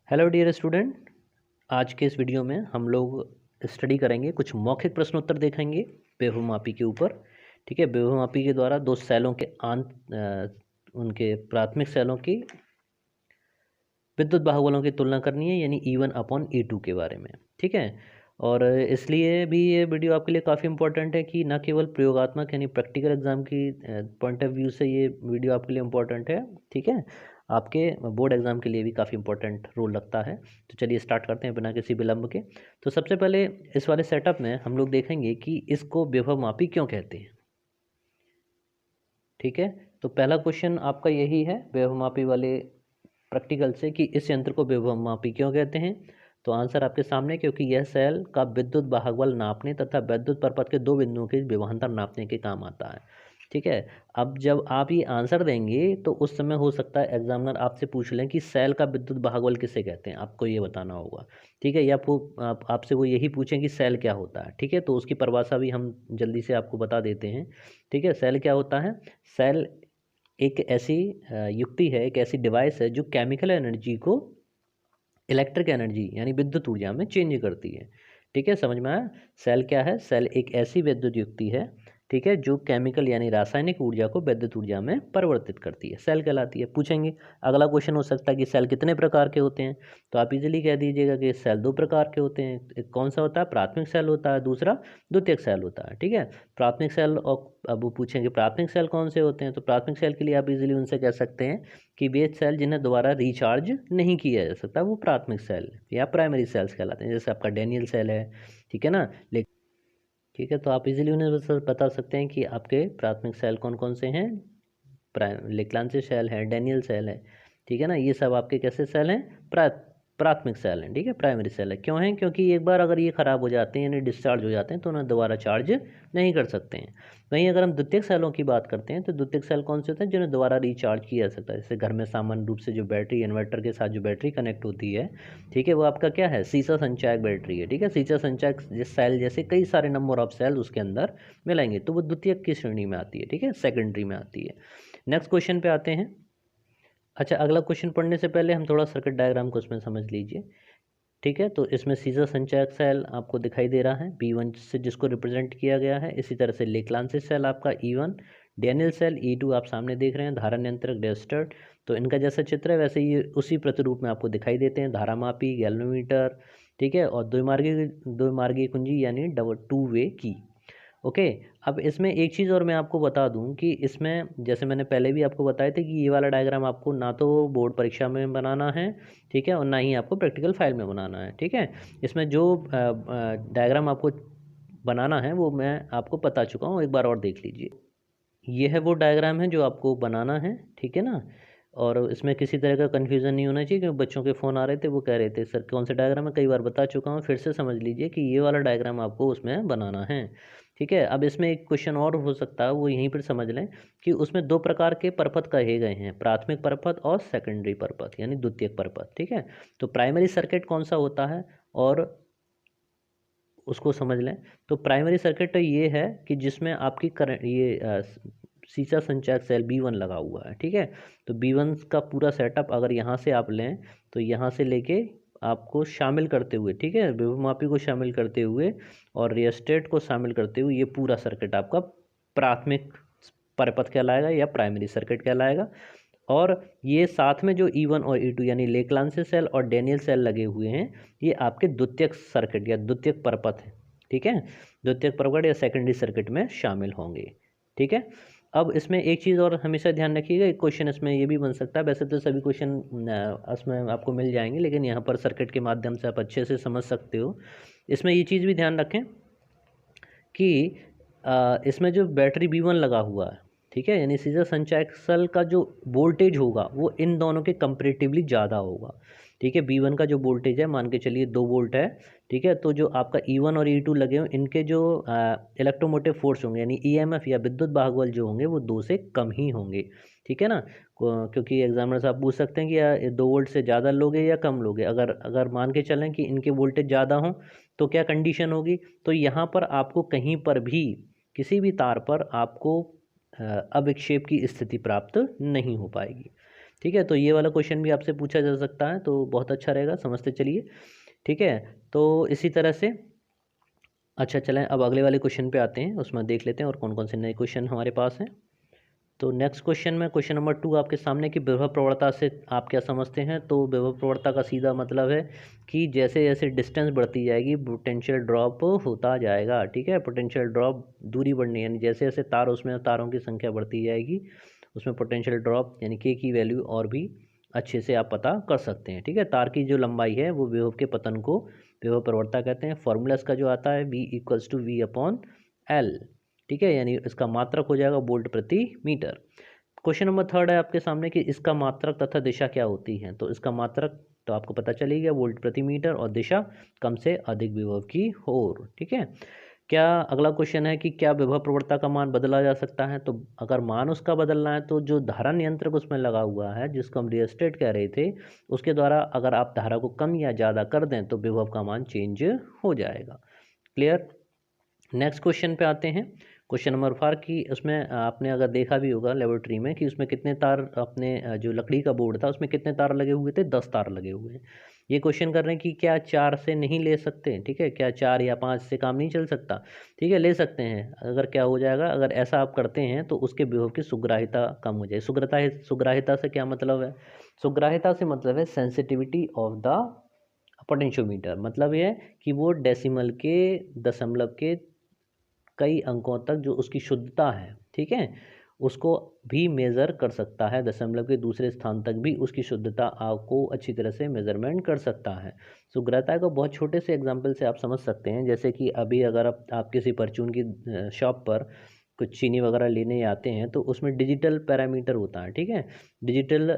Hello dear student. आज के इस वीडियो में हम लोग स्टडी करेंगे, कुछ मौखिक प्रश्न उत्तर देखेंगे बेवमापी के ऊपर। ठीक है, बेवमापी के द्वारा दो सेलों के उनके प्राथमिक सेलों की विद्युत बाहुबलों की तुलना करनी है, यानी E1/E2 के बारे में। ठीक है, और इसलिए भी ये वीडियो आपके लिए काफ़ी इंपॉर्टेंट है कि न केवल प्रयोगात्मक यानी प्रैक्टिकल एग्जाम की पॉइंट ऑफ व्यू से ये वीडियो आपके लिए इम्पोर्टेंट है। ठीक है, आपके बोर्ड एग्जाम के लिए भी काफ़ी इंपॉर्टेंट रोल रखता है। तो चलिए स्टार्ट करते हैं बिना किसी विलंब के। तो सबसे पहले इस वाले सेटअप में हम लोग देखेंगे कि इसको विभवमापी क्यों कहते हैं। ठीक है, तो पहला क्वेश्चन आपका यही है विभवमापी वाले प्रैक्टिकल से कि इस यंत्र को विभवमापी क्यों कहते हैं। तो आंसर आपके सामने, क्योंकि यह सेल का विद्युत वाहक बल नापने तथा विद्युत परपथ के दो बिंदुओं के विभवांतर नापने के काम आता है। ठीक है, अब जब आप ये आंसर देंगे तो उस समय हो सकता है एग्जामिनर आपसे पूछ लें कि सेल का विद्युत वाहक बल किसे कहते हैं, आपको ये बताना होगा। ठीक है, या आपसे वो यही पूछें कि सेल क्या होता है। ठीक है, तो उसकी परिभाषा भी हम जल्दी से आपको बता देते हैं। ठीक है, सेल क्या होता है। सेल एक ऐसी युक्ति है, एक ऐसी डिवाइस है जो केमिकल एनर्जी को इलेक्ट्रिक एनर्जी यानी विद्युत ऊर्जा में चेंज करती है। ठीक है, समझ में आया। सेल क्या है। सेल एक ऐसी विद्युत युक्ति है, ठीक है, जो केमिकल यानी रासायनिक ऊर्जा को विद्युत ऊर्जा में परिवर्तित करती है, सेल कहलाती है। पूछेंगे अगला क्वेश्चन हो सकता है कि सेल कितने प्रकार के होते हैं। तो आप इजीली कह दीजिएगा कि सेल दो प्रकार के होते हैं। एक कौन सा होता है, प्राथमिक सेल होता है, दूसरा द्वितीयक सेल होता है। ठीक है, प्राथमिक सेल। और अब वो पूछेंगे प्राथमिक सेल कौन से होते हैं, तो प्राथमिक सेल के लिए आप इजीली उनसे कह सकते हैं कि वे सेल जिन्हें दोबारा रिचार्ज नहीं किया जा सकता वो प्राथमिक सेल या प्राइमरी सेल्स कहलाते हैं। जैसे आपका डेनियल सेल है, ठीक है ना। ठीक है, तो आप इजीली उन्हें बता सकते हैं कि आपके प्राथमिक सेल कौन कौन से हैं। लेक्लांचे सेल है, डेनियल सेल है। ठीक है ना, ये सब आपके कैसे सेल हैं, प्राथमिक सेल हैं। ठीक है, प्राइमरी सेल है। क्यों है, क्योंकि एक बार अगर ये ख़राब हो जाते हैं यानी डिस्चार्ज हो जाते हैं तो उन्हें दोबारा चार्ज नहीं कर सकते हैं। वहीं अगर हम द्वितीयक सेलों की बात करते हैं तो द्वितीयक सेल कौन से होते हैं, जिन्हें दोबारा रिचार्ज किया जा सकता है। जैसे घर में सामान्य रूप से जो बैटरी, इन्वर्टर के साथ जो बैटरी कनेक्ट होती है, ठीक है, वो आपका क्या है, सीसा संचायक बैटरी है। ठीक है, सीसा संचायक सेल जैसे कई सारे नंबर ऑफ सेल उसके अंदर मिलेंगे, तो वो द्वितीयक की श्रेणी में आती है। ठीक है, सेकेंडरी में आती है। नेक्स्ट क्वेश्चन पे आते हैं। अच्छा, अगला क्वेश्चन पढ़ने से पहले हम थोड़ा सर्किट डायग्राम को उसमें समझ लीजिए। ठीक है, तो इसमें सीजर संचायक सेल आपको दिखाई दे रहा है B1 से, जिसको रिप्रेजेंट किया गया है। इसी तरह से लेक्लांचे सेल आपका E1, डेनियल सेल E2 आप सामने देख रहे हैं, धारा नियंत्रक रेजिस्टर। तो इनका जैसा चित्र है वैसे ये उसी प्रतिरूप में आपको दिखाई देते हैं, धारामापी, गैल्वेनोमीटर। ठीक है, और द्विमार्गी कुंजी यानी टू वे की। ओके, अब इसमें एक चीज़ और मैं आपको बता दूं कि इसमें जैसे मैंने पहले भी आपको बताया था कि ये वाला डायग्राम आपको ना तो बोर्ड परीक्षा में बनाना है, ठीक है, और ना ही आपको प्रैक्टिकल फाइल में बनाना है। ठीक है, इसमें जो डायग्राम आपको बनाना है वो मैं आपको बता चुका हूँ, एक बार और देख लीजिए। ये है वो डायग्राम है जो आपको बनाना है, ठीक है ना। और इसमें किसी तरह का कन्फ्यूज़न नहीं होना चाहिए, क्योंकि बच्चों के फ़ोन आ रहे थे, वो कह रहे थे सर कौन सा डायग्राम है, कई बार बता चुका हूँ, फिर से समझ लीजिए कि ये वाला डायग्राम आपको उसमें बनाना है। ठीक है, अब इसमें एक क्वेश्चन और हो सकता है, वो यहीं पर समझ लें कि उसमें दो प्रकार के परपथ कहे गए हैं, प्राथमिक परपथ और सेकेंडरी परपथ यानी द्वितीयक परपथ। ठीक है, तो प्राइमरी सर्किट कौन सा होता है और उसको समझ लें। तो प्राइमरी सर्किट तो ये है कि जिसमें आपकी करंट ये सीसा संचायक सेल B1 लगा हुआ है। ठीक है, तो B1 का पूरा सेटअप अगर यहाँ से आप लें तो यहाँ से लेके आपको शामिल करते हुए, ठीक है, विभवमापी को शामिल करते हुए और रियोस्टेट को शामिल करते हुए ये पूरा सर्किट आपका प्राथमिक परपथ कहलाएगा या प्राइमरी सर्किट कहलाएगा। और ये साथ में जो E1 और E2 यानी लेक्लांचे सेल और डेनियल सेल लगे हुए हैं, ये आपके द्वितीयक सर्किट या द्वितीयक परपथ है। ठीक है, द्वितीयक परपथ या सेकेंडरी सर्किट में शामिल होंगे। ठीक है, अब इसमें एक चीज़ और हमेशा ध्यान रखिएगा, एक क्वेश्चन इसमें ये भी बन सकता है, वैसे तो सभी क्वेश्चन इसमें आपको मिल जाएंगे, लेकिन यहाँ पर सर्किट के माध्यम से आप अच्छे से समझ सकते हो। इसमें ये चीज़ भी ध्यान रखें कि इसमें जो बैटरी B1 लगा हुआ है, ठीक है, यानी सीजर संचायक सेल का जो वोल्टेज होगा वो इन दोनों के कंपेरेटिवली ज़्यादा होगा। ठीक है, B1 का जो वोल्टेज है मान के चलिए 2 वोल्ट है। ठीक है, तो जो आपका E1 और E2 लगे हों इनके जो इलेक्ट्रोमोटिव फोर्स होंगे यानी EMF या विद्युत वाहक बल जो होंगे वो 2 से कम ही होंगे। ठीक है ना, क्योंकि एग्जामिनर साहब पूछ सकते हैं कि 2 वोल्ट से ज़्यादा लोगे या कम लोगे। अगर अगर मान के चलें कि इनके वोल्टेज ज़्यादा हों तो क्या कंडीशन होगी, तो यहाँ पर आपको कहीं पर भी किसी भी तार पर आपको अविक्षेप की स्थिति प्राप्त नहीं हो पाएगी। ठीक है, तो ये वाला क्वेश्चन भी आपसे पूछा जा सकता है, तो बहुत अच्छा रहेगा, समझते चलिए। ठीक है, तो इसी तरह से अच्छा चलें, अब अगले वाले क्वेश्चन पे आते हैं, उसमें देख लेते हैं और कौन कौन से नए क्वेश्चन हमारे पास हैं। तो नेक्स्ट क्वेश्चन में क्वेश्चन नंबर 2 आपके सामने कि विभव प्रवणता से आप क्या समझते हैं। तो विभव प्रवणता का सीधा मतलब है कि जैसे जैसे डिस्टेंस बढ़ती जाएगी पोटेंशियल ड्रॉप होता जाएगा। ठीक है, पोटेंशियल ड्रॉप दूरी बढ़नी, यानी जैसे जैसे तार उसमें तारों की संख्या बढ़ती जाएगी उसमें पोटेंशियल ड्रॉप यानी के की वैल्यू और भी अच्छे से आप पता कर सकते हैं। ठीक है, तार की जो लंबाई है वो विभव के पतन को विभव प्रवणता कहते हैं। फॉर्मूला इसका जो आता है V=V/L। ठीक है, यानी इसका मात्रक हो जाएगा वोल्ट प्रति मीटर। क्वेश्चन नंबर 3 है आपके सामने कि इसका मात्रक तथा दिशा क्या होती है। तो इसका मात्रक तो आपको पता चल गया वोल्ट प्रति मीटर, और दिशा कम से अधिक विभव की ओर। ठीक है, क्या अगला क्वेश्चन है कि क्या विभव प्रवणता का मान बदला जा सकता है। तो अगर मान उसका बदलना है तो जो धारा नियंत्रक उसमें लगा हुआ है जिसको हम रियोस्टेट कह रहे थे, उसके द्वारा अगर आप धारा को कम या ज़्यादा कर दें तो विभव का मान चेंज हो जाएगा। क्लियर। नेक्स्ट क्वेश्चन पे आते हैं, क्वेश्चन नंबर 4 की उसमें आपने अगर देखा भी होगा लेबोरेटरी में कि उसमें कितने तार अपने जो लकड़ी का बोर्ड था उसमें कितने तार लगे हुए थे, 10 तार लगे हुए हैं। ये क्वेश्चन कर रहे हैं कि क्या 4 से नहीं ले सकते। ठीक है, क्या 4 या 5 से काम नहीं चल सकता। ठीक है, ले सकते हैं। अगर क्या हो जाएगा, अगर ऐसा आप करते हैं तो उसके विभव की सुग्राहिता कम हो जाए। सुग्राहिता से क्या मतलब है। सुग्राहिता से मतलब है सेंसिटिविटी ऑफ द पोटेंशियोमीटर। मतलब ये है कि वो डेसिमल के दशमलव के कई अंकों तक जो उसकी शुद्धता है, ठीक है, उसको भी मेज़र कर सकता है। दशमलव के दूसरे स्थान तक भी उसकी शुद्धता आपको अच्छी तरह से मेज़रमेंट कर सकता है। सुग्राहिता को बहुत छोटे से एग्जांपल से आप समझ सकते हैं। जैसे कि अभी अगर आप किसी परचून की शॉप पर कुछ चीनी वगैरह लेने आते हैं तो उसमें डिजिटल पैरामीटर होता है। ठीक है, डिजिटल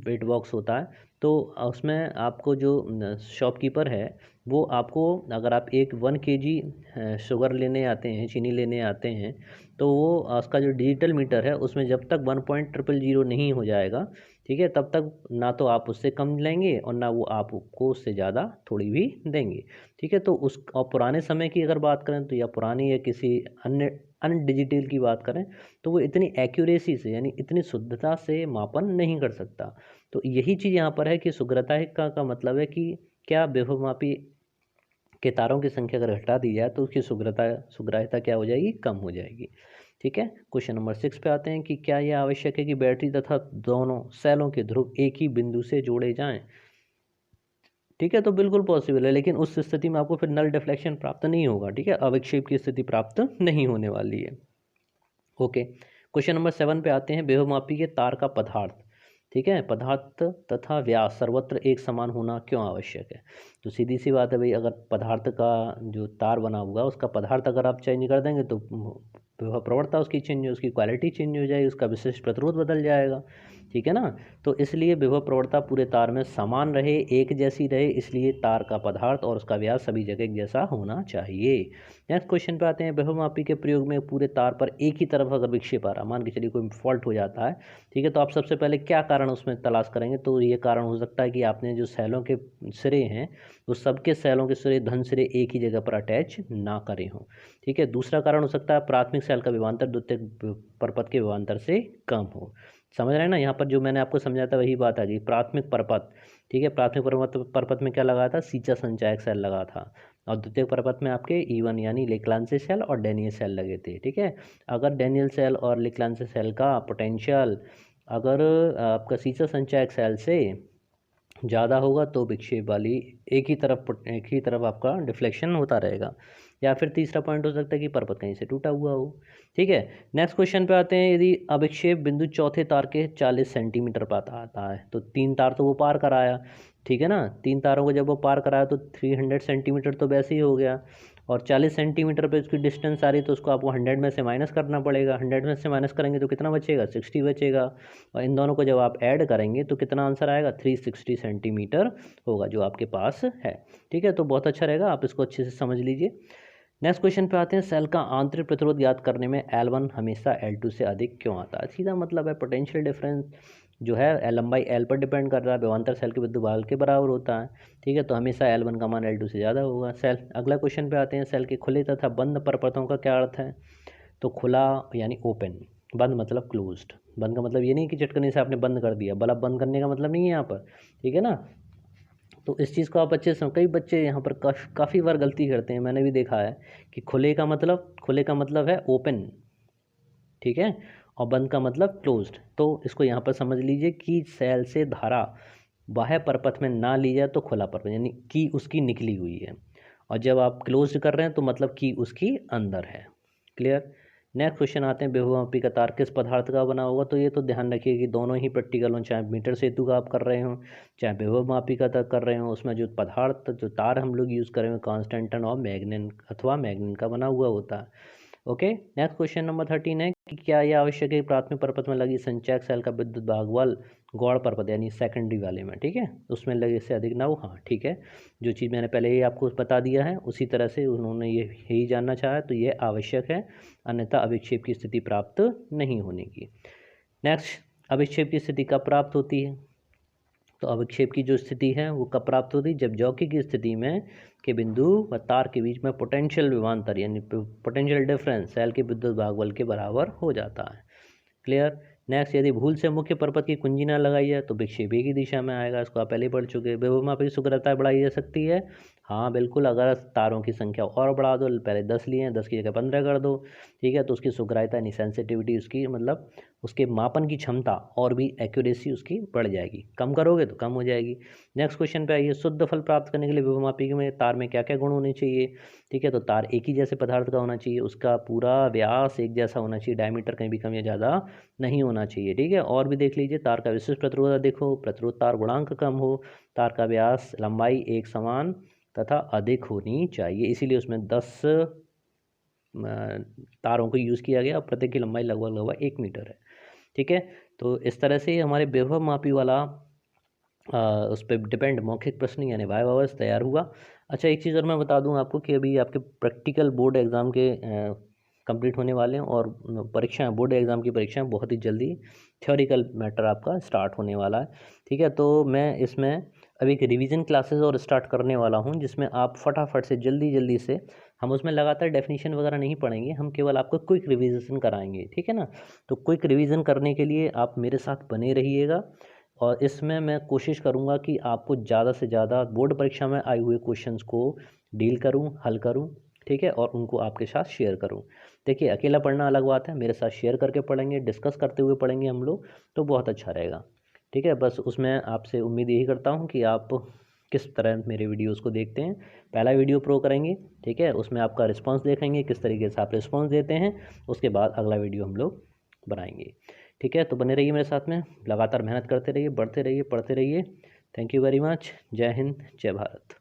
वेट बॉक्स होता है। तो उसमें आपको जो शॉपकीपर है वो आपको, अगर आप 1 kg शुगर लेने आते हैं, चीनी लेने आते हैं, तो वो उसका जो डिजिटल मीटर है उसमें जब तक 1.000 नहीं हो जाएगा, ठीक है, तब तक ना तो आप उससे कम लेंगे और ना वो आपको उससे ज़्यादा थोड़ी भी देंगे। ठीक है, तो उस और पुराने समय की अगर बात करें तो, या पुरानी या किसी अन्य डिजिटल की बात करें तो वो इतनी एक्यूरेसी से यानी इतनी शुद्धता से मापन नहीं कर सकता। तो यही चीज़ यहाँ पर है कि सुग्राहिता का मतलब है कि क्या विभवमापी के तारों की संख्या अगर घटा दी जाए तो उसकी सुग्राहिता क्या हो जाएगी, कम हो जाएगी। ठीक है, क्वेश्चन नंबर 6 पे आते हैं कि क्या यह आवश्यक है कि बैटरी तथा दोनों सेलों के ध्रुव एक ही बिंदु से जोड़े जाएं। ठीक है, तो बिल्कुल पॉसिबल है, लेकिन उस स्थिति में आपको फिर नल डिफ्लेक्शन प्राप्त नहीं होगा। ठीक है, अविक्षेप की स्थिति प्राप्त नहीं होने वाली है। ओके, क्वेश्चन नंबर 7 पे आते हैं, विभवमापी के तार का पदार्थ। ठीक है, पदार्थ तथा व्यास सर्वत्र एक समान होना क्यों आवश्यक है। तो सीधी सी बात है भाई, अगर पदार्थ का जो तार बना हुआ उसका पदार्थ अगर आप चेंज कर देंगे तो विभव प्रवणता उसकी चेंज, उसकी क्वालिटी चेंज हो जाएगी, उसका विशिष्ट प्रतिरोध बदल जाएगा। ठीक है ना, तो इसलिए विभव प्रवणता पूरे तार में समान रहे, एक जैसी रहे, इसलिए तार का पदार्थ और उसका व्यास सभी जगह एक जैसा होना चाहिए। नेक्स्ट क्वेश्चन पे आते हैं, विभवमापी के प्रयोग में पूरे तार पर एक ही तरफ अगर विक्षेप आ रहा, मान के चलिए कोई फॉल्ट हो जाता है, ठीक है, तो आप सबसे पहले क्या कारण उसमें तलाश करेंगे। तो ये कारण हो सकता है कि आपने जो सेलों के सिरे हैं वो सबके सेलों के सिरे धन सिरे एक ही जगह पर अटैच ना करे हों। ठीक है, दूसरा कारण हो सकता है प्राथमिक सेल का विभवांतर द्वितीयक परपथ के विभवांतर से कम हो। समझ रहे हैं ना, यहाँ पर जो मैंने आपको समझाया था वही बात आ गई, प्राथमिक परपथ। ठीक है, प्राथमिक परपथ में क्या लगा था, सीचा संचायक सेल लगा था, और द्वितीय परपथ में आपके E1 यानी लेक्लांसे सेल और डेनियल सेल लगे थे। ठीक है, अगर डेनियल सेल और लेक्लांसे सेल का पोटेंशियल अगर आपका सीचा संचायक सेल से ज़्यादा होगा तो विक्षेप वाली एक ही तरफ आपका डिफ्लेक्शन होता रहेगा। या फिर तीसरा पॉइंट हो सकता है कि परपथ कहीं से टूटा हुआ हो। ठीक है, नेक्स्ट क्वेश्चन पे आते हैं, यदि अविक्षेप बिंदु चौथे तार के 40 सेंटीमीटर पर आता है, तो 3 तार तो वो पार कराया, ठीक है ना, 3 तारों को जब वो पार कराया तो 300 सेंटीमीटर तो वैसे ही हो गया, और 40 सेंटीमीटर पे उसकी डिस्टेंस आ रही तो उसको आपको 100 में से माइनस करना पड़ेगा। 100 में से माइनस करेंगे तो कितना बचेगा, 60 बचेगा, और इन दोनों को जब आप ऐड करेंगे तो कितना आंसर आएगा, 360 सेंटीमीटर होगा जो आपके पास है। ठीक है, तो बहुत अच्छा रहेगा, आप इसको अच्छे से समझ लीजिए। नेक्स्ट क्वेश्चन पे आते हैं, सेल का आंतरिक प्रतिरोध ज्ञात करने में L1 हमेशा L2 से अधिक क्यों आता है। सीधा मतलब है पोटेंशियल डिफरेंस जो है लंबाई L पर डिपेंड कर रहा है, विभवांतर सेल के विद्युत भाग के बराबर होता है। ठीक है, तो हमेशा L1 का मान L2 से ज़्यादा होगा। अगला क्वेश्चन पे आते हैं, सेल के खुले तथा बंद परपथों का क्या अर्थ है। तो खुला यानी ओपन, बंद मतलब क्लोज्ड। बंद का मतलब ये नहीं कि चटकने से आपने बंद कर दिया, बल्ब बंद करने का मतलब नहीं है यहाँ पर, ठीक है ना। तो इस चीज़ को आप अच्छे से, कई बच्चे यहाँ पर काफ़ी बार गलती करते हैं, मैंने भी देखा है कि खुले का मतलब है ओपन, ठीक है, और बंद का मतलब क्लोज्ड। तो इसको यहाँ पर समझ लीजिए कि सेल से धारा बाह्य परपथ में ना ली जाए तो खुला परपथ, यानी की उसकी निकली हुई है, और जब आप क्लोज्ड कर रहे हैं तो मतलब की उसकी अंदर है। क्लियर। नेक्स्ट क्वेश्चन आते हैं, बहुमापी का तार किस पदार्थ का बना होगा। तो ये तो ध्यान रखिए कि दोनों ही प्रैक्टिकल हों, चाहे मीटर सेतु का आप कर रहे हो, चाहे बहुमापी का कर रहे हो, उसमें जो पदार्थ जो तार हम लोग यूज़ कर रहे हो कांस्टेंटन और मैग्नेन अथवा मैग्नेन का बना हुआ होता है। ओके। नेक्स्ट क्वेश्चन नंबर 13 है कि क्या यह आवश्यक है कि प्राथमिक परपथ में लगी संचयक सेल का विद्युत भागबल गौड़ परपथ यानी सेकेंडरी वाले में, ठीक है, उसमें लगे से अधिक ना हो। हाँ ठीक है, जो चीज़ मैंने पहले ही आपको बता दिया है उसी तरह से उन्होंने ये यही जानना चाहा, तो ये आवश्यक है, अन्यथा अविक्षेप की स्थिति प्राप्त नहीं होने की। नेक्स्ट, अविक्षेप की स्थिति कब प्राप्त होती है। तो अविक्षेप की जो स्थिति है वो कब प्राप्त होती है, जब जॉकी की स्थिति में के बिंदु व तार के बीच में पोटेंशियल विभवांतर यानी पोटेंशियल डिफरेंस सेल के विद्युत भागबल के बराबर हो जाता है। क्लियर। नेक्स्ट, यदि भूल से मुख्य परपथ की कुंजी ना लगाई है तो विक्षेप एक ही दिशा में आएगा, इसको आप पहले ही पढ़ चुके हैं। विभवमापी की शुक्रता बढ़ाई जा सकती है, हाँ बिल्कुल, अगर तारों की संख्या और बढ़ा दो, पहले 10 लिए हैं, 10 की जगह 15 कर दो, ठीक है, तो उसकी शुक्रता यानी सेंसिटिविटी उसकी मतलब उसके मापन की क्षमता और भी एक्यूरेसी उसकी बढ़ जाएगी, कम करोगे तो कम हो जाएगी। नेक्स्ट क्वेश्चन पे आइए, शुद्ध फल प्राप्त करने के लिए विभवमापी में तार में क्या क्या गुण होने चाहिए। ठीक है, तो तार एक ही जैसे पदार्थ का होना चाहिए, उसका पूरा व्यास एक जैसा होना चाहिए, डायमीटर कहीं भी कम या ज़्यादा नहीं होना चाहिए, ठीक है। और भी देख लीजिए, तार का विशिष्ट प्रतिरोध देखो, प्रतिरोध तार गुणांक कम हो, तार का व्यास लंबाई एक समान तथा अधिक होनी चाहिए, इसीलिए उसमें 10 तारों को यूज़ किया गया और प्रत्येक की लंबाई लगभग लगभग 1 मीटर है, ठीक है। तो इस तरह से हमारे विभव मापी वाला उस पर डिपेंड मौखिक प्रश्न यानी वाइवा अवर्स तैयार हुआ। अच्छा, एक चीज़ और मैं बता दूं आपको कि अभी आपके प्रैक्टिकल बोर्ड एग्ज़ाम के कंप्लीट होने वाले हैं और परीक्षाएं, बोर्ड एग्ज़ाम की परीक्षाएं बहुत ही जल्दी, थ्योरिकल मैटर आपका स्टार्ट होने वाला है, ठीक है। तो मैं इसमें अभी एक रिवीजन क्लासेस और स्टार्ट करने वाला हूं, जिसमें आप फटाफट से जल्दी जल्दी से, हम उसमें लगातार डेफिनेशन वगैरह नहीं पढ़ेंगे, हम केवल आपको क्विक रिवीजन कराएंगे, ठीक है ना। तो क्विक रिवीजन करने के लिए आप मेरे साथ बने रहिएगा, और इसमें मैं कोशिश करूंगा कि आपको ज़्यादा से ज़्यादा बोर्ड परीक्षा में आए हुए क्वेश्चंस को डील करूं, हल करूं, ठीक है, और उनको आपके साथ शेयर करूं। देखिए, अकेला पढ़ना अलग बात है, मेरे साथ शेयर करके पढ़ेंगे, डिस्कस करते हुए पढ़ेंगे हम लोग, तो बहुत अच्छा रहेगा, ठीक है। बस उसमें आपसे उम्मीद यही करता हूँ कि आप किस तरह मेरे वीडियोस को देखते हैं। पहला वीडियो प्रो करेंगे, ठीक है, उसमें आपका रिस्पांस देखेंगे, किस तरीके से आप रिस्पांस देते हैं, उसके बाद अगला वीडियो हम लोग बनाएंगे, ठीक है। तो बने रहिए मेरे साथ में, लगातार मेहनत करते रहिए, बढ़ते रहिए, पढ़ते रहिए। Thank you very much. जय हिंद, जय भारत।